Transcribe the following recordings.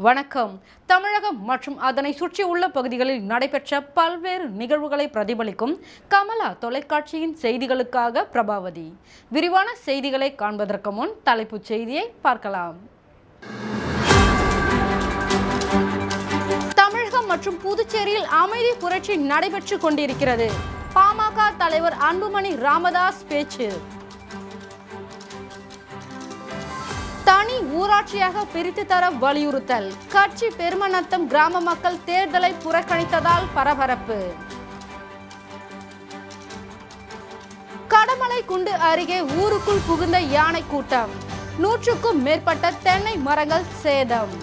வணக்கம். தமிழகம் மற்றும் அதனை சுற்றியுள்ள பகுதிகளில் நடைபெற்ற பல்வேறு நிகழ்வுகளை பிரதிபலிக்கும் கமலா தொலைக்காட்சியின் செய்திகளுக்காக பிரபாவதி. விரிவான செய்திகளை காண்பதற்கு முன் தலைப்புச் செய்தியை பார்க்கலாம். தமிழகம் மற்றும் புதுச்சேரியில் அமைதி புரட்சி நடைபெற்றுக் கொண்டிருக்கிறது. பாமக தலைவர் அன்புமணி ராமதாஸ் பேச்சு. தனி ஊராட்சியாக பிரித்து தர வலியுறுத்தல். கட்சி பெருமநத்தம் கிராம மக்கள் தேர்தலை புறக்கணித்ததால் பரபரப்பு. கடமலைக்குண்டு அருகே ஊருக்குள் புகுந்த யானை கூட்டம். 100க்கும் மேற்பட்ட தென்னை மரங்கள் சேதம்.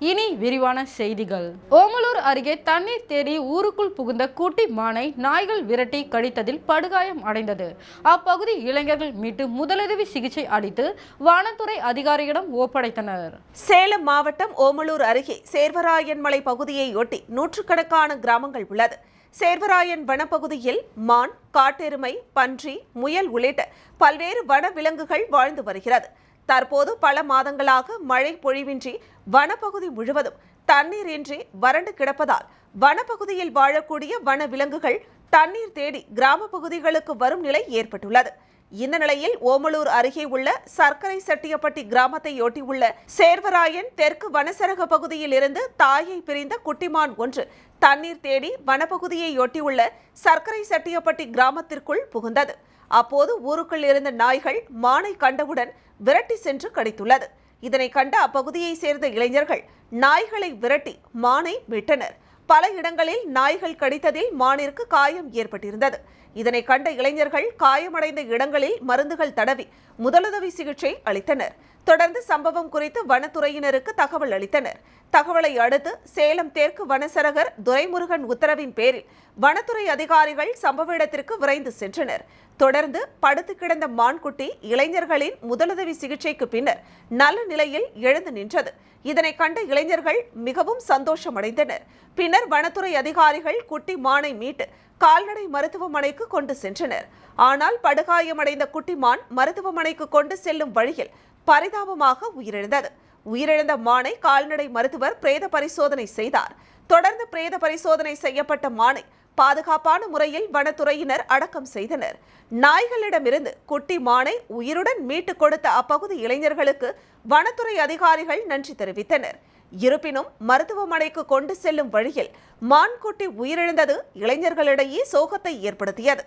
இனி விரிவான செய்திகள். ஓமலூர் அருகே தண்ணீர் தேடி ஊருக்குள் புகுந்த குட்டி மானை நாய்கள் விரட்டி கடித்ததில் படுகாயம் அடைந்தது. அப்பகுதி இளைஞர்கள் மீட்டு முதலுதவி சிகிச்சை அளித்து வனத்துறை அதிகாரியிடம் ஒப்படைத்தனர். சேலம் மாவட்டம் ஓமலூர் அருகே சேர்வராயன்மலை பகுதியை ஒட்டி 100கணக்கான கிராமங்கள் உள்ளது. சேர்வராயன் வனப்பகுதியில் மான், காட்டெருமை, பன்றி, முயல் உள்ளிட்ட பல்வேறு வன விலங்குகள் வாழ்ந்து வருகிறது. தற்போது பல மாதங்களாக மழை பொழிவின்றி வனப்பகுதி முழுவதும் தண்ணீர் இன்றி வறண்டு கிடப்பதால் வனப்பகுதியில் வாழக்கூடிய வன விலங்குகள் தண்ணீர் தேடி கிராம பகுதிகளுக்கு வரும் நிலை ஏற்பட்டுள்ளது. இந்த நிலையில் ஓமலூர் அருகே உள்ள சர்க்கரை செட்டியப்பட்டி கிராமத்தை ஒட்டியுள்ள சேர்வராயன் தெற்கு வனசரக பகுதியில் இருந்து தாயை பிரிந்த குட்டிமான் ஒன்று தண்ணீர் தேடி வனப்பகுதியை ஒட்டியுள்ள சர்க்கரை செட்டியப்பட்டி கிராமத்திற்குள் புகுந்தது. அப்போது ஊருக்குள் இருந்த நாய்கள் மானை கண்டவுடன் விரட்டி சென்று கடித்துள்ளது. இதனை கண்ட அப்பகுதியை சேர்ந்த இளைஞர்கள் நாய்களை விரட்டி மானை மீட்டனர். பல இடங்களில் நாய்கள் கடித்ததில் மானிற்கு காயம் ஏற்பட்டிருந்தது. இதனை கண்ட இளைஞர்கள் காயமடைந்த இடங்களில் மருந்துகள் தடவி முதலுதவி சிகிச்சை அளித்தனர். தொடர்ந்து சம்பவம் குறித்து வனத்துறையினருக்கு தகவல் அளித்தனர். தகவலை அடுத்து சேலம் தெற்கு வனசரகர் துரைமுருகன் உத்தரவின் பேரில் வனத்துறை அதிகாரிகள் சம்பவ இடத்திற்கு விரைந்து சென்றனர். தொடர்ந்து படுத்து கிடந்த மான்குட்டி இளைஞர்களின் முதலுதவி சிகிச்சைக்கு பின்னர் நல்ல நிலையில் எழுந்து நின்றது. இதனை கண்ட இளைஞர்கள் மிகவும் சந்தோஷமடைந்தனர். பின்னர் வனத்துறை அதிகாரிகள் குட்டி மானை மீட்டு கால்நடை மருத்துவமனைக்கு கொண்டு சென்றனர். ஆனால் படுகாயமடைந்த குட்டி மான் மருத்துவமனைக்கு கொண்டு செல்லும் வழியில் பரிதாபமாக உயிரிழந்தது. உயிரிழந்த மானை கால்நடை மருத்துவர் பிரேத பரிசோதனை செய்தார். தொடர்ந்து பிரேத பரிசோதனை செய்யப்பட்ட மானை பாதுகாப்பான முறையில் வனத்துறையினர் அடக்கம் செய்தனர். நாய்களிடமிருந்து குட்டி மானை உயிருடன் மீட்டுக் கொடுத்த அப்பகுதி இளைஞர்களுக்கு வனத்துறை அதிகாரிகள் நன்றி தெரிவித்தனர். இருப்பினும் மருத்துவமனைக்கு கொண்டு செல்லும் வழியில் மான்குட்டி உயிரிழந்தது இளைஞர்களிடையே சோகத்தை ஏற்படுத்தியது.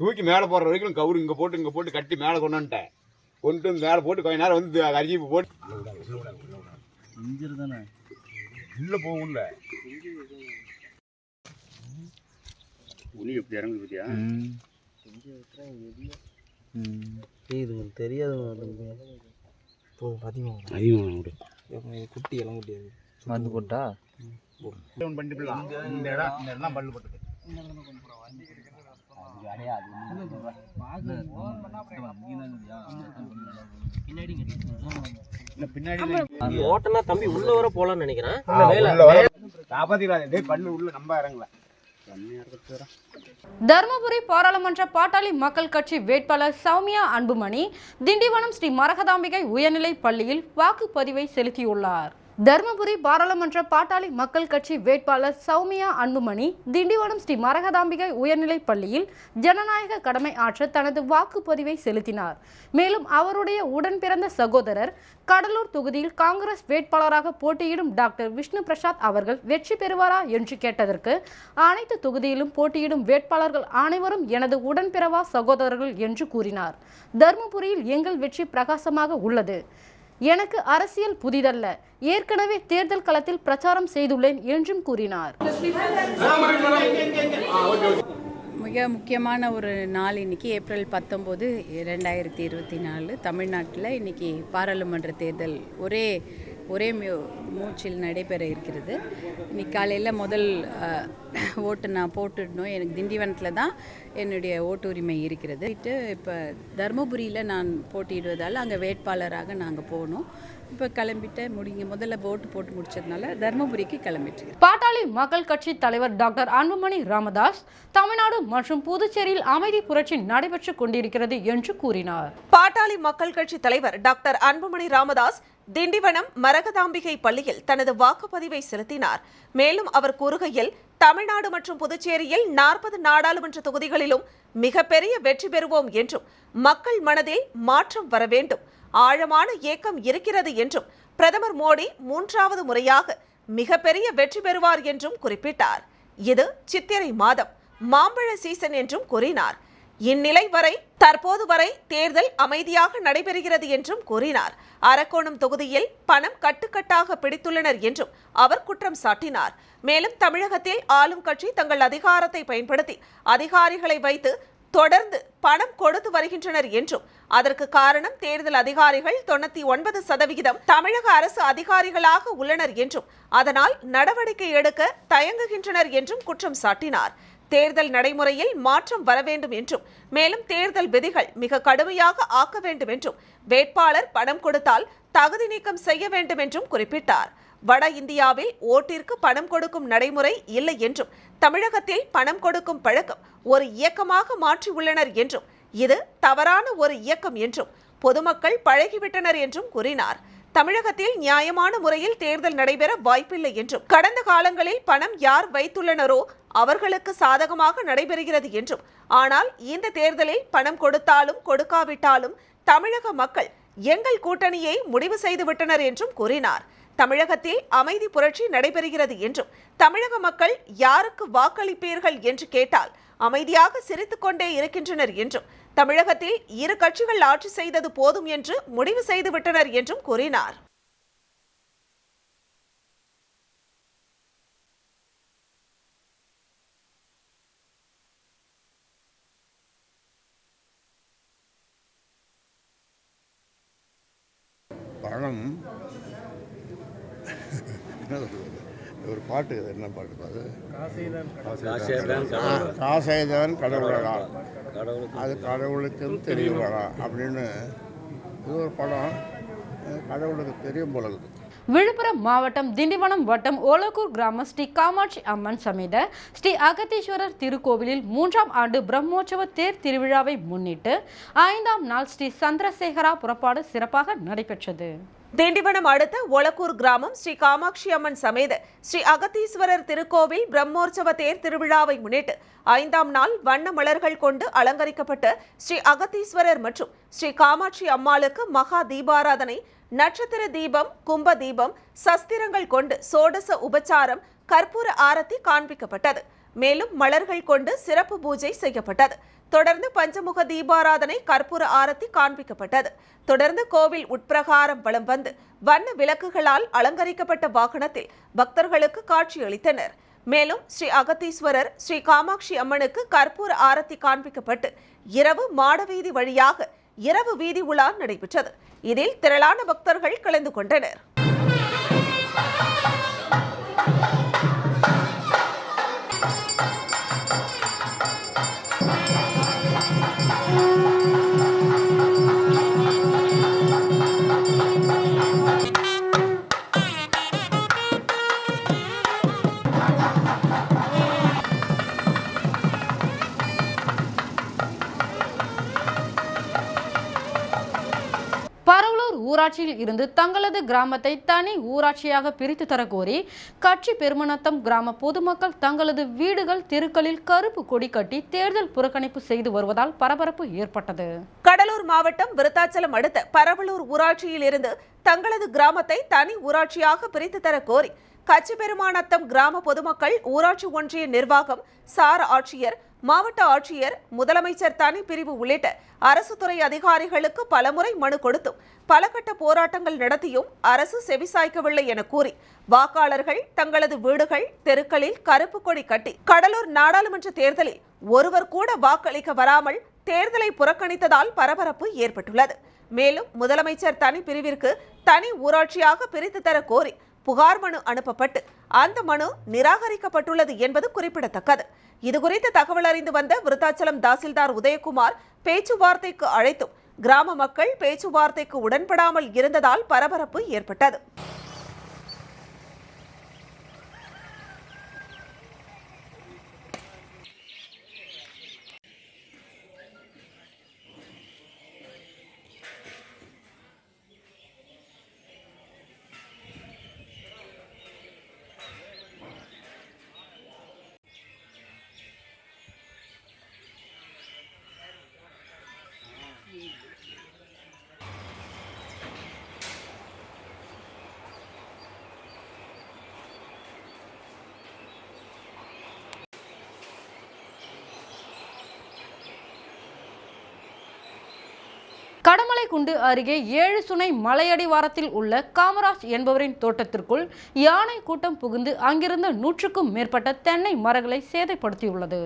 தூக்கி மேலே போற வரைக்கும் கவுரு இங்க போட்டு கட்டி மேலே கொண்டு மேலே போட்டு கொஞ்ச நேரம் வந்து அரிஜிப்பு போட்டு உள்ள போகும்ல உனி எப்படி இறங்குது பத்தியா? குட்டி எல்லாம் குட்டியாது மருந்து போட்டா இந்த இடம் பல்லு போட்டது. ஓட்டனா தம்பி உள்ள வர போலான்னு நினைக்கிறேன். பல்லு உள்ள நம்ம இறங்கல. தர்மபுரி பாராளுமன்ற பாட்டாளி மக்கள் கட்சி வேட்பாளர் சௌமியா அன்புமணி திண்டிவனம் ஸ்ரீ மரகதாம்பிகை உயர்நிலைப் பள்ளியில் வாக்குப்பதிவை செலுத்தியுள்ளார். தர்மபுரி பாராளுமன்ற பாட்டாளி மக்கள் கட்சி வேட்பாளர் சௌமியா அன்புமணி திண்டிவனம் ஸ்ரீ மரகதாம்பிகை உயர்நிலைப் பள்ளியில் ஜனநாயக கடமை ஆற்ற தனது வாக்குப்பதிவை செலுத்தினார். மேலும் அவருடைய உடன் பிறந்த சகோதரர் கடலூர் தொகுதியில் காங்கிரஸ் வேட்பாளராக போட்டியிடும் டாக்டர் விஷ்ணு பிரசாத் அவர்கள் வெற்றி பெறுவாரா என்று கேட்டதற்கு அனைத்து தொகுதியிலும் போட்டியிடும் வேட்பாளர்கள் அனைவரும் எனது உடன்பிறவா சகோதரர்கள் என்று கூறினார். தர்மபுரியில் எங்கள் வெற்றி பிரகாசமாக உள்ளது. எனக்கு அரசியல் புதிதல்ல, ஏற்கனவே தேர்தல் களத்தில் பிரச்சாரம் செய்துள்ளேன் என்றும் கூறினார். மிக முக்கியமான ஒரு நாள் இன்னைக்கு ஏப்ரல் 19, 2024 தமிழ்நாட்டில் இன்னைக்கு பாராளுமன்ற தேர்தல் ஒரே மூச்சில் நடைபெற இருக்கிறது. இன்னைக்கு காலையில் முதல் ஓட்டு நான் போட்டுடணும். எனக்கு திண்டிவனத்தில் தான் என்னுடைய ஓட்டு உரிமை இருக்கிறது. இப்போ தருமபுரியில் நான் போட்டியிடுவதால் அங்கே வேட்பாளராக நாங்கள் போகணும். இப்போ கிளம்பிட்டேன். முதல்ல ஓட்டு போட்டு முடிச்சதுனால தருமபுரிக்கு கிளம்பிட்டு. பாட்டாளி மக்கள் கட்சி தலைவர் டாக்டர் அன்புமணி ராமதாஸ் தமிழ்நாடு மற்றும் புதுச்சேரியில் அமைதி புரட்சி நடைபெற்றுக் கொண்டிருக்கிறது என்று கூறினார். பாட்டாளி மக்கள் கட்சி தலைவர் டாக்டர் அன்புமணி ராமதாஸ் திண்டிவனம் மரகதாம்பிகை பள்ளியில் தனது வாக்குப்பதிவை செலுத்தினார். மேலும் அவர் கூறுகையில், தமிழ்நாடு மற்றும் புதுச்சேரியில் 40 நாடாளுமன்ற தொகுதிகளிலும் மிகப்பெரிய வெற்றி பெறுவோம் என்றும், மக்கள் மனதில் மாற்றம் வர வேண்டும், ஆழமான ஏக்கம் இருக்கிறது என்றும், பிரதமர் மோடி 3வது முறையாக மிகப்பெரிய வெற்றி பெறுவார் என்றும் குறிப்பிட்டார். இது சித்திரை மாதம் மாம்பழ சீசன் என்றும் கூறினார். இந்நிலை வரை தற்போது வரை தேர்தல் அமைதியாக நடைபெறுகிறது என்றும் கூறினார். அரக்கோணம் தொகுதியில் பணம் கட்டுக்கட்டாக பிடித்துள்ளனர் என்றும் அவர் குற்றம் சாட்டினார். மேலும் தமிழகத்தில் ஆளும் கட்சி தங்கள் அதிகாரத்தை பயன்படுத்தி அதிகாரிகளை வைத்து தொடர்ந்து பணம் கொடுத்து வருகின்றனர் என்றும், அதற்கு காரணம் தேர்தல் அதிகாரிகள் 99% தமிழக அரசு அதிகாரிகளாக உள்ளனர் என்றும், அதனால் நடவடிக்கை எடுக்க தயங்குகின்றனர் என்றும் குற்றம் சாட்டினார். தேர்தல் நடைமுறையில் மாற்றம் வர வேண்டும் என்றும், மேலும் தேர்தல் விதிகள் மிக கடுமையாக ஆக்க வேண்டும் என்றும், வேட்பாளர் பணம் கொடுத்தால் தகுதி நீக்கம் செய்ய வேண்டும் என்றும் குறிப்பிட்டார். வட இந்தியாவில் ஓட்டிற்கு பணம் கொடுக்கும் நடைமுறை இல்லை என்றும், தமிழகத்தில் பணம் கொடுக்கும் பழக்கம் ஒரு இயக்கமாக மாற்றியுள்ளனர் என்றும், இது தவறான ஒரு இயக்கம் என்றும், பொதுமக்கள் பழகிவிட்டனர் என்றும் கூறினார். தமிழகத்தில் நியாயமான முறையில் தேர்தல் நடைபெற வாய்ப்பில்லை என்றும், கடந்த காலங்களில் பணம் யார் வைத்துள்ளனரோ அவர்களுக்கு சாதகமாக நடைபெறுகிறது என்றும், ஆனால் இந்த தேர்தலில் பணம் கொடுத்தாலும் கொடுக்காவிட்டாலும் தமிழக மக்கள் எங்கள் கூட்டணியை முடிவு செய்துவிட்டனர் என்றும் கூறினார். தமிழகத்தில் அமைதி புரட்சி நடைபெறுகிறது என்றும், தமிழக மக்கள் யாருக்கு வாக்களிப்பீர்கள் என்று கேட்டால் அமைதியாக சிரித்துக் கொண்டே இருக்கின்றனர் என்றும், தமிழகத்தில் இரு கட்சிகள் ஆட்சி செய்தது போதும் என்று முடிவு செய்துவிட்டனர் என்றும் கூறினார். பணம் என்ன சொல்றது, ஒரு பாட்டு, என்ன பாட்டு அது, காசைதான் கடவுளடா, அது கடவுளுக்கும் தெரியலடா அப்படின்னு. இது ஒரு படம், கடவுளுக்கு தெரியும் போல இருக்குது. விழுப்புரம் மாவட்டம் திண்டிவனம் வட்டம் ஓலக்கூர் கிராம ஸ்ரீ காமாட்சி அம்மன் சமேத ஸ்ரீ அகத்தீஸ்வரர் திருக்கோவிலில் 3ஆம் ஆண்டு பிரம்மோற்சவ தேர் திருவிழாவை முன்னிட்டு 5ஆம் நாள் ஸ்ரீ சந்திரசேகரா புறப்பாடு சிறப்பாக நடைபெற்றது. திண்டிவனம் அடுத்த ஒலக்கூர் கிராமம் ஸ்ரீ காமாட்சி அம்மன் சமேத ஸ்ரீ அகத்தீஸ்வரர் திருக்கோவில் பிரம்மோற்சவ தேர் திருவிழாவை முன்னிட்டு 5ஆம் நாள் வண்ண மலர்கள் கொண்டு அலங்கரிக்கப்பட்ட ஸ்ரீ அகத்தீஸ்வரர் மற்றும் ஸ்ரீ காமாட்சி அம்மாளுக்கு மகா தீபாராதனை, நட்சத்திர தீபம், கும்ப தீபம், சஸ்திரங்கள் கொண்டு சோடச உபச்சாரம், கற்பூர ஆரத்தி காண்பிக்கப்பட்டது. மேலும் மலர்கள் கொண்டு சிறப்பு பூஜை செய்யப்பட்டது. தொடர்ந்து பஞ்சமுக தீபாராதனை, கற்பூர ஆரத்தி காண்பிக்கப்பட்டது. தொடர்ந்து கோவில் உட்பிரகாரம் வலம் வந்து வண்ண விளக்குகளால் அலங்கரிக்கப்பட்ட வாகனத்தில் பக்தர்களுக்கு காட்சியளித்தனர். மேலும் ஸ்ரீ அகத்தீஸ்வரர், ஸ்ரீ காமாட்சி அம்மனுக்கு கற்பூர ஆரத்தி காண்பிக்கப்பட்டு இரவு மாடவீதி வழியாக இரவு வீதி உலா நடைபெற்றது. இதில் திரளான பக்தர்கள் கலந்து கொண்டனர். பரவலூர் ஊராட்சியில் இருந்து தங்களது கிராமத்தை தனி ஊராட்சியாக பிரித்து தரக்கோரி கட்சி பெருமநத்தம் கிராம பொதுமக்கள் தங்களது வீடுகள், தெருக்களில் கருப்பு கொடி கட்டி தேர்தல் புறக்கணிப்பு செய்து வருவதால் பரபரப்பு ஏற்பட்டது. கடலூர் மாவட்டம் விருத்தாச்சலம் அடுத்த பரவலூர் ஊராட்சியில் இருந்து தங்களது கிராமத்தை தனி ஊராட்சியாக பிரித்து தர கோரி கட்சி பெருமாநத்தம் கிராம பொதுமக்கள் ஊராட்சி ஒன்றிய நிர்வாகம், சார் ஆட்சியர், மாவட்ட ஆட்சியர், முதலமைச்சர் தனி பிரிவு உள்ளிட்ட அரசு துறை அதிகாரிகளுக்கு பலமுறை மனு கொடுத்தும் பல கட்ட போராட்டங்கள் நடத்தியும் அரசு செவிசாய்க்கவில்லை என கூறி வாக்காளர்கள் தங்களது வீடுகள், தெருக்களில் கருப்பு கொடி கட்டி கடலூர் நாடாளுமன்ற தேர்தலில் ஒருவர் கூட வாக்களிக்க வராமல் தேர்தலை புறக்கணித்ததால் பரபரப்பு ஏற்பட்டுள்ளது. மேலும் முதலமைச்சர் தனி பிரிவிற்கு தனி ஊராட்சியாக பிரித்து தர கோரி புகார் மனு அனுப்பப்பட்டு அந்த மனு நிராகரிக்கப்பட்டுள்ளது என்பது குறிப்பிடத்தக்கது. இதுகுறித்து தகவல் அறிந்து வந்த விருத்தாச்சலம் தாசில்தார் உதயகுமார் பேச்சுவார்த்தைக்கு அழைத்தும் கிராம மக்கள் பேச்சுவார்த்தைக்கு உடன்படாமல் இருந்ததால் பரபரப்பு ஏற்பட்டது. கடமலைக்குண்டு அருகே 7 சுனை மலையடிவாரத்தில் உள்ள காமராஜ் என்பவரின் தோட்டத்திற்குள் யானை கூட்டம் புகுந்து அங்கிருந்த 100க்கும் மேற்பட்ட தென்னை மரங்களை சேதப்படுத்தியுள்ளது.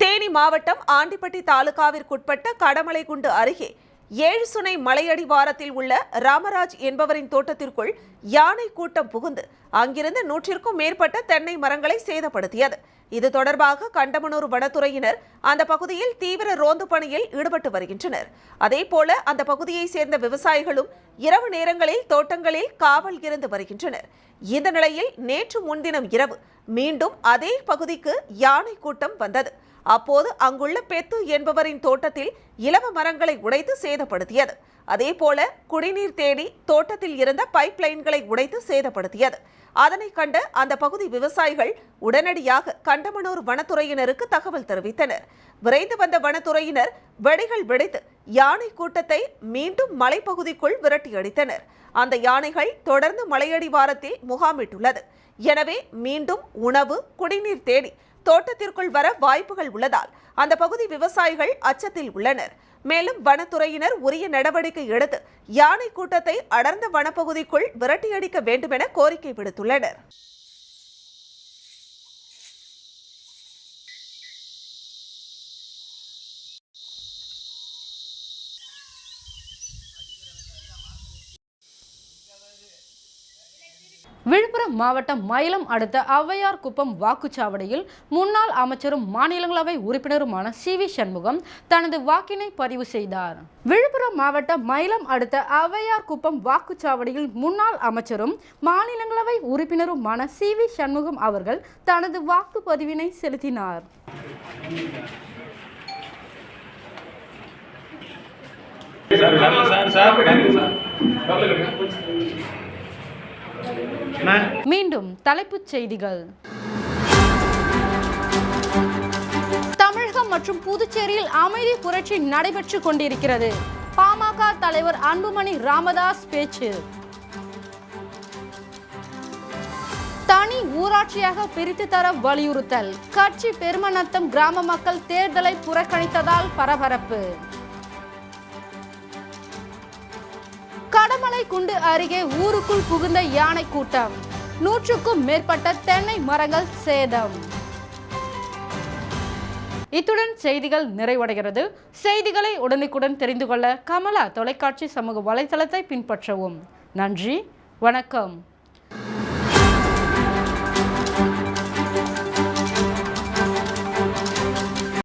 தேனி மாவட்டம் ஆண்டிப்பட்டி தாலுகாவிற்குட்பட்ட கடமலைக்குண்டு அருகே 7 சுனை மலையடிவாரத்தில் உள்ள ராமராஜ் என்பவரின் தோட்டத்திற்குள் யானை கூட்டம் புகுந்து அங்கிருந்து 100க்கும் மேற்பட்ட தென்னை மரங்களை சேதப்படுத்தியது. இது தொடர்பாக கண்டமனூர் வனத்துறையினர் அந்த பகுதியில் தீவிர ரோந்து பணியில் ஈடுபட்டு வருகின்றனர். அதேபோல அந்த பகுதியை சேர்ந்த விவசாயிகளும் இரவு நேரங்களில் தோட்டங்களில் காவல் இருந்து வருகின்றனர். இந்த நிலையில் நேற்று முன்தினம் இரவு மீண்டும் அதே பகுதிக்கு யானை கூட்டம் வந்தது. அப்போது அங்குள்ள பெத்து என்பவரின் தோட்டத்தில் இலவ மரங்களை உடைத்து சேதப்படுத்தியது. அதேபோல குடிநீர் தேடி தோட்டத்தில் இருந்த பைப் லைன்களை உடைத்து சேதப்படுத்தியது. அதனை கண்ட அந்த பகுதி விவசாயிகள் உடனடியாக கண்டமனூர் வனத்துறையினருக்கு தகவல் தெரிவித்தனர். விரைந்து வந்த வனத்துறையினர் வெடிகள் வெடித்து யானை கூட்டத்தை மீண்டும் மலைப்பகுதிக்குள் விரட்டியடித்தனர். அந்த யானைகள் தொடர்ந்து மலையடிவாரத்தில் முகாமிட்டுள்ளது. எனவே மீண்டும் உணவு குடிநீர் தேடி தோட்டத்திற்குள் வர வாய்ப்புகள் உள்ளதால் அந்த பகுதி விவசாயிகள் அச்சத்தில் உள்ளனர். மேலும் வனத்துறையினர் உரிய நடவடிக்கை எடுத்து யானை கூட்டத்தை அடர்ந்த வனப்பகுதிக்குள் விரட்டியடிக்க வேண்டும் என கோரிக்கை விடுத்துள்ளனர். விழுப்புரம் மாவட்டம் மயிலம் அடுத்த ஔவையார் குப்பம் வாக்குச்சாவடியில் முன்னாள் அமைச்சரும் மாநிலங்களவை உறுப்பினருமான சி.வி. சண்முகம் தனது வாக்கினை பதிவு செய்தார். விழுப்புரம் மாவட்டம் மயிலம் அடுத்த ஔவையார் குப்பம் வாக்குச்சாவடியில் முன்னாள் அமைச்சரும் மாநிலங்களவை உறுப்பினருமான சி.வி. சண்முகம் அவர்கள் தனது வாக்குப்பதிவினை செலுத்தினார். மீண்டும் தலைப்புச் செய்திகள். தமிழகம் மற்றும் புதுச்சேரியில் அமைதி புரட்சி நடைபெற்றுக் கொண்டிருக்கிறது. பாமக தலைவர் அன்புமணி ராமதாஸ் பேச்சு. தனி ஊராட்சியாக பிரித்து தர வலியுறுத்தல். கட்சி பெருமநத்தம் கிராம மக்கள் தேர்தலை புறக்கணித்ததால் பரபரப்பு. கடமலைக்குண்டு அருகே ஊருக்குள் புகுந்த யானை கூட்டம். 100க்கும் மேற்பட்ட தென்னை மரங்கள் சேதம். இத்துடன் செய்திகள் நிறைவடைகிறது. செய்திகளை உடனுக்குடன் தெரிந்து கொள்ள கமலா தொலைக்காட்சி சமூக வலைதளத்தை பின்பற்றவும். நன்றி, வணக்கம்.